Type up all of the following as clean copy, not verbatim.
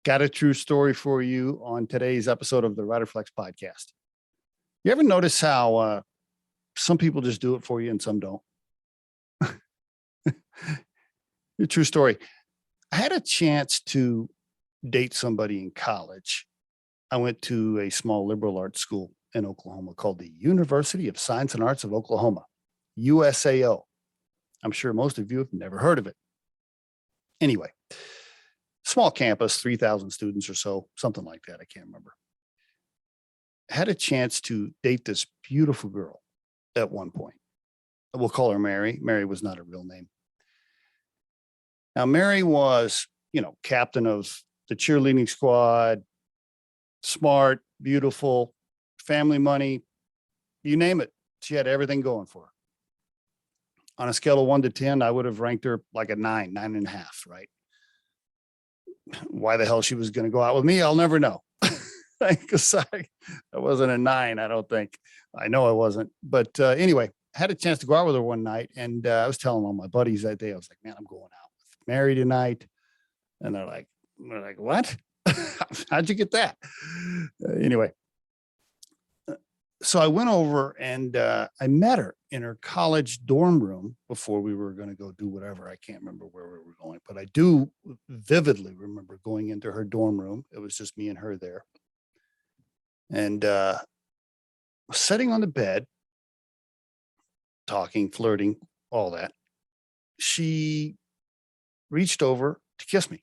Got a true story for you on today's episode of the Riderflex podcast. You ever notice how some people just do it for you and some don't? A true story. I had a chance to date somebody in college. I went to a small liberal arts school in Oklahoma called the University of Science and Arts of Oklahoma, USAO. I'm sure most of you have never heard of it. Anyway, small campus, 3,000 students or so, something like that. I can't remember. I had a chance to date this beautiful girl at one point. We'll call her Mary. Mary was not a real name. Now, Mary was, captain of the cheerleading squad, smart, beautiful, family money, you name it. She had everything going for her. On a scale of 1 to 10, I would have ranked her like a 9.5, right? Why the hell she was going to go out with me, I'll never know. Because I wasn't a 9, I don't think. I know I wasn't. But anyway, I had a chance to go out with her one night, and I was telling all my buddies that day, I was like, man, I'm going out with Mary tonight. And they're like, what? How'd you get that? Anyway, so I went over and I met her in her college dorm room before we were going to go do whatever. I can't remember where we were going, but I do vividly remember going into her dorm room. It was just me and her there. And sitting on the bed, talking, flirting, all that. She reached over to kiss me.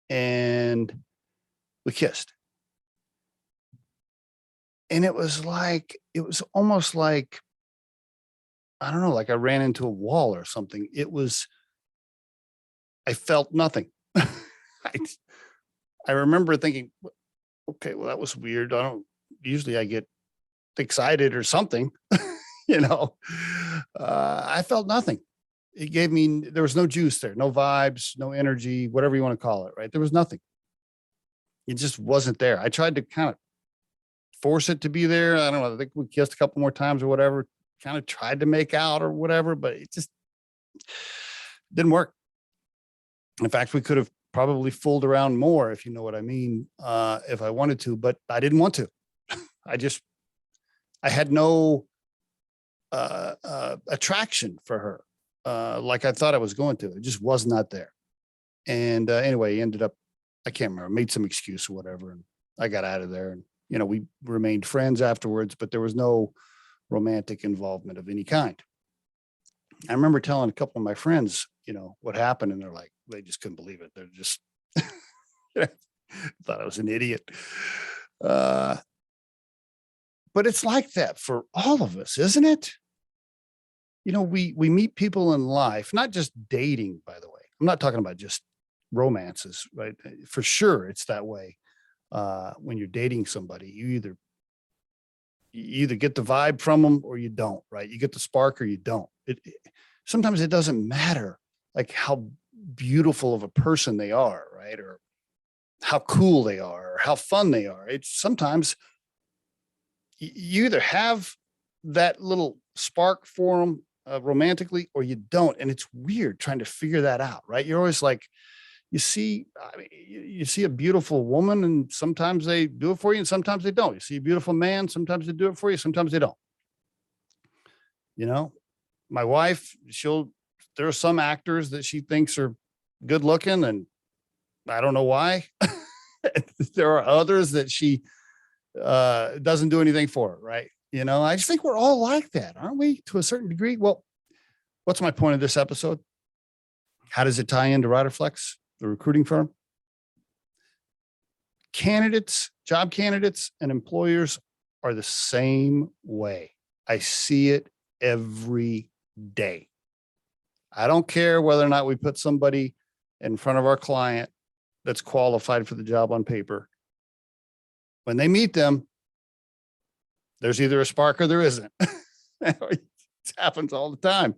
And we kissed. And it was almost like, I don't know, like I ran into a wall or something. I felt nothing. I remember thinking, okay, well, that was weird. Usually I get excited or something, I felt nothing. There was no juice there, no vibes, no energy, whatever you want to call it, right? There was nothing. It just wasn't there. I tried to kind of force it to be there. I don't know. I think we kissed a couple more times or whatever, kind of tried to make out or whatever, but it just didn't work. In fact, we could have probably fooled around more, if you know what I mean, if I wanted to, but I didn't want to. I had no attraction for her. Like I thought I was going to. It just was not there. And anyway, he ended up, I can't remember, made some excuse or whatever. And I got out of there. And, we remained friends afterwards, but there was no romantic involvement of any kind. I remember telling a couple of my friends, what happened. And they just couldn't believe it. They're just thought I was an idiot. But it's like that for all of us, isn't it? We meet people in life, not just dating, by the way. I'm not talking about just romances, right? For sure, it's that way. When you're dating somebody, you either get the vibe from them or you don't, right? You get the spark or you don't. Sometimes it doesn't matter, like how beautiful of a person they are, right? Or how cool they are, or how fun they are. It's sometimes you either have that little spark for them romantically or you don't. And it's weird trying to figure that out, right? You're always like, you see a beautiful woman and sometimes they do it for you and sometimes they don't. You see a beautiful man, sometimes they do it for you, sometimes they don't. My wife, there are some actors that she thinks are good looking and I don't know why. There are others that she doesn't do anything for, right? I just think we're all like that, aren't we? To a certain degree. Well, what's my point of this episode? How does it tie into Riderflex, the recruiting firm? Job candidates and employers are the same way. I see it every day. I don't care whether or not we put somebody in front of our client that's qualified for the job on paper. When they meet them, there's either a spark or there isn't. It happens all the time.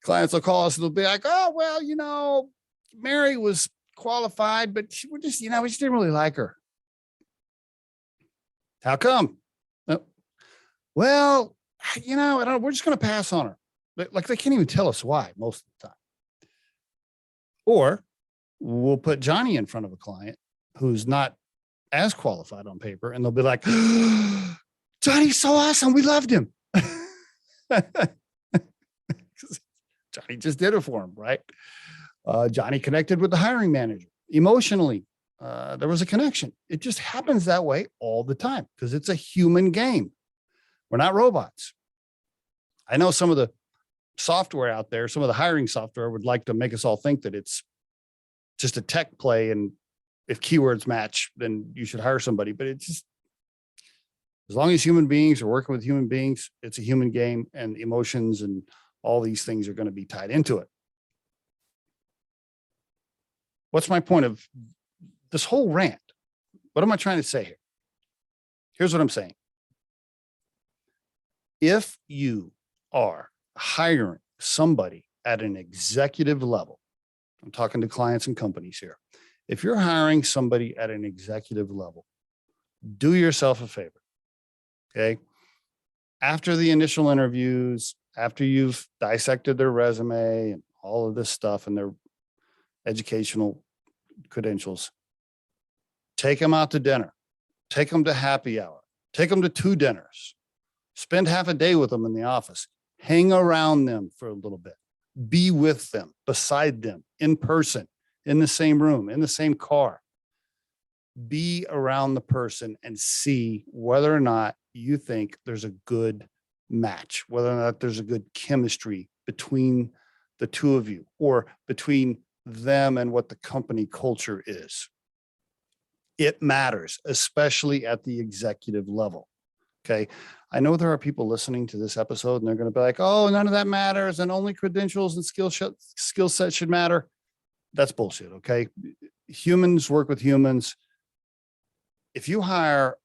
Clients will call us and they'll be like, oh, well, Mary was qualified, but we just didn't really like her. How come? Well, I don't know. We're just going to pass on her. Like they can't even tell us why most of the time. Or we'll put Johnny in front of a client who's not as qualified on paper, and they'll be like, Johnny's so awesome. We loved him. Johnny just did it for him, right? Johnny connected with the hiring manager emotionally. There was a connection. It just happens that way all the time because it's a human game. We're not robots. I know some of the software out there, some of the hiring software would like to make us all think that it's just a tech play. And if keywords match, then you should hire somebody. But it's just, as long as human beings are working with human beings, it's a human game, and emotions and all these things are going to be tied into it. What's my point of this whole rant? What am I trying to say here? Here's what I'm saying. If you are hiring somebody at an executive level, I'm talking to clients and companies here. If you're hiring somebody at an executive level, do yourself a favor. Okay. After the initial interviews, after you've dissected their resume and all of this stuff and their educational credentials, take them out to dinner, take them to happy hour, take them to 2 dinners, spend half a day with them in the office, hang around them for a little bit, be with them, beside them, in person, in the same room, in the same car. Be around the person and see whether or not you think there's a good match, whether or not there's a good chemistry between the two of you or between them and what the company culture is. It matters, especially at the executive level. Okay. I know there are people listening to this episode and they're going to be like, oh, none of that matters and only credentials and skill set should matter. That's bullshit. Okay. Humans work with humans. If you hire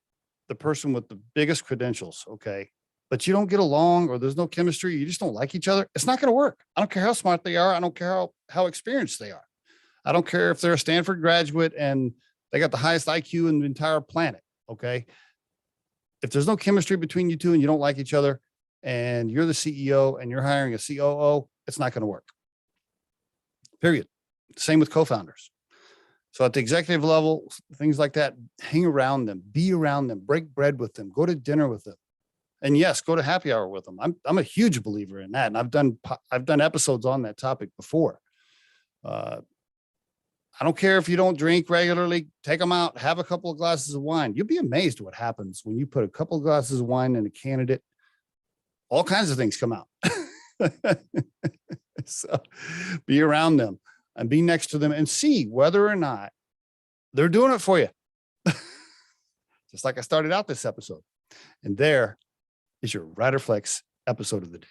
the person with the biggest credentials, okay, but you don't get along or there's no chemistry, you just don't like each other, it's not going to work. I don't care how smart they are. I don't care how experienced they are. I don't care if they're a Stanford graduate and they got the highest IQ in the entire planet. Okay. If there's no chemistry between you two and you don't like each other and you're the CEO and you're hiring a COO, it's not going to work. Period. Same with co-founders. So at the executive level, things like that, hang around them, be around them, break bread with them, go to dinner with them. And yes, go to happy hour with them. I'm a huge believer in that. And I've done episodes on that topic before. I don't care if you don't drink regularly, take them out, have a couple of glasses of wine. You'll be amazed what happens when you put a couple of glasses of wine in a candidate. All kinds of things come out. So be around them and be next to them and see whether or not they're doing it for you. Just like I started out this episode. And there is your Riderflex episode of the day.